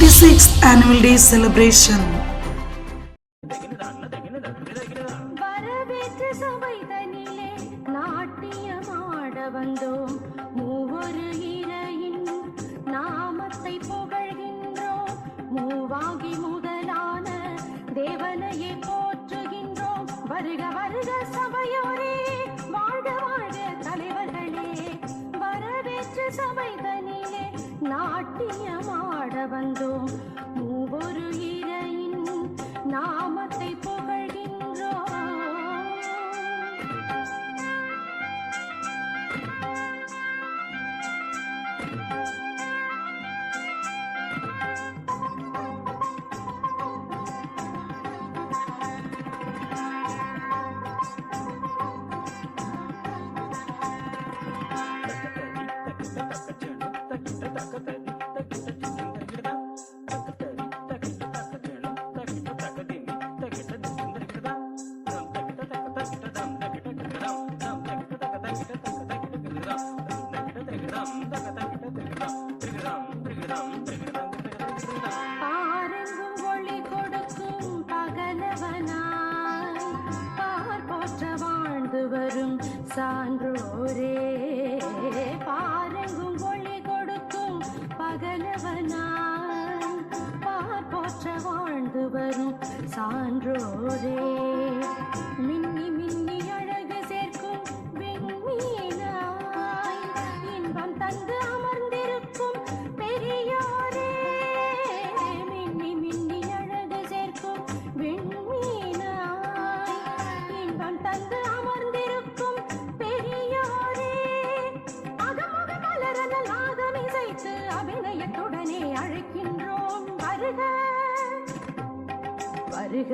36th annual day celebration. வரவேற்று சபைதனிலே நாட்டியமாட வந்தோம், மூவொரு இறையின் நாமத்தை புகழ்கின்றோம், மூவாகி முதலான தேவனையே போற்றுகின்றோம். வருக வருக சபையோரே, வாழ்க வாழ்க தலைவர்களே. வரவேற்று சபைதனிலே நாட்டியமாட வந்தோம், மூவொரு இறையின் நாமத்தை புகழ்கின்றோம். பாரெங்கும் ஒளி கொடுக்கும் பகலவனாய், பார் போற்ற வாழ்ந்து வரும் சான்றோரே. பாரெங்கும் ஒளி கொடுக்கும் பகலவனாய், பார் போற்ற வாழ்ந்து வரும் சான்றோரே. மின்னி மின்னி அழகு சேர்க்கும் விண்மீனாய், இன்பம் தந்து அமர்ந்திருக்கும் பெரியோரே. மின்னி மின்னி அழகு சேர்க்கும் விண்மீனாய், இன்பம் தந்து அமர்ந்திருக்கும் பெரியோரே. அகமுக மலரன நாதம் இசைத்து அபிநயத்துடனே அழைக்கின்றோம். வருக வருக.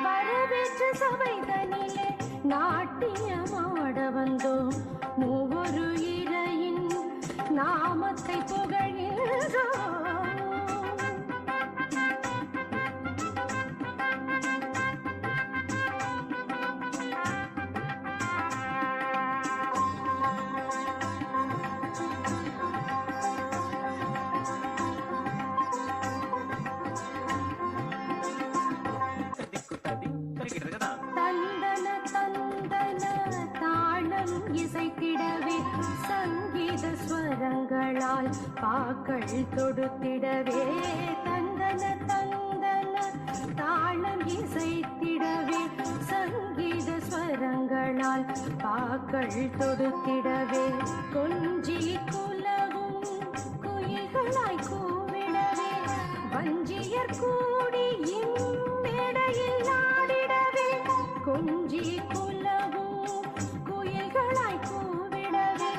வரவேற்று சபைதனிலே நாட்டியமாட வந்தோம், மூவொரு இறையின் நாமத்தை புகழ்கின்றோம். தந்தன தந்தன தாளம் இசைத்திடவே, சங்கீத ஸ்வரங்களால் பாக்கள் தொடுத்திடவே. தந்தன தந்தன தாளம் இசைத்திடவே, சங்கீத ஸ்வரங்களால் பாக்கள் தொடுத்திடவே. கொஞ்சி குலவும் குயில்களாய் கூவிடவே, வஞ்சியர் கூடி இம்மேடையில் ஆடிடவே. கொஞ்சி குலவும் குயில்களாய் கூவிடவே,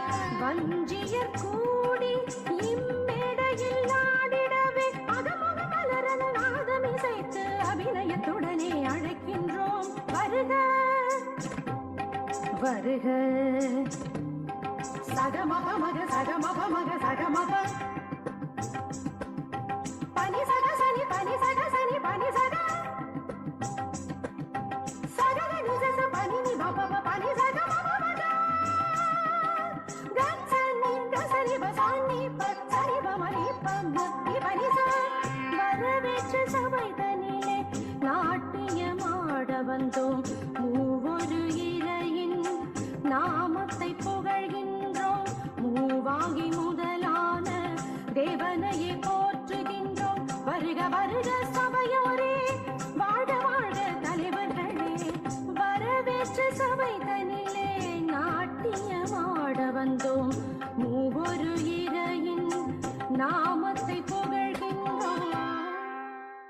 வஞ்சியர் கூடி இம்மேடையில் ஆடிடவே. அகமுக மலரன நாதம் இசைத்து அபிநயத்துடனே அழைக்கின்றோம். வருக வருக. சகமப மக சகமப மக சகமப பனி சக சனி பனி சக சனி பனி சக சக நிச பனி நி பப பனி சக மப மக கச்சனி கசனி பசனி பச்சனி பமனி பம பனி ச. வரவேற்று சபைதனிலே நாட்டியமாட வந்தோம், மூவொரு இறையின் நாமத்தை புகழ்கின்றோம், மூவாகி முதலான தேவனையே போற்றுகின்றோம். வருக வருக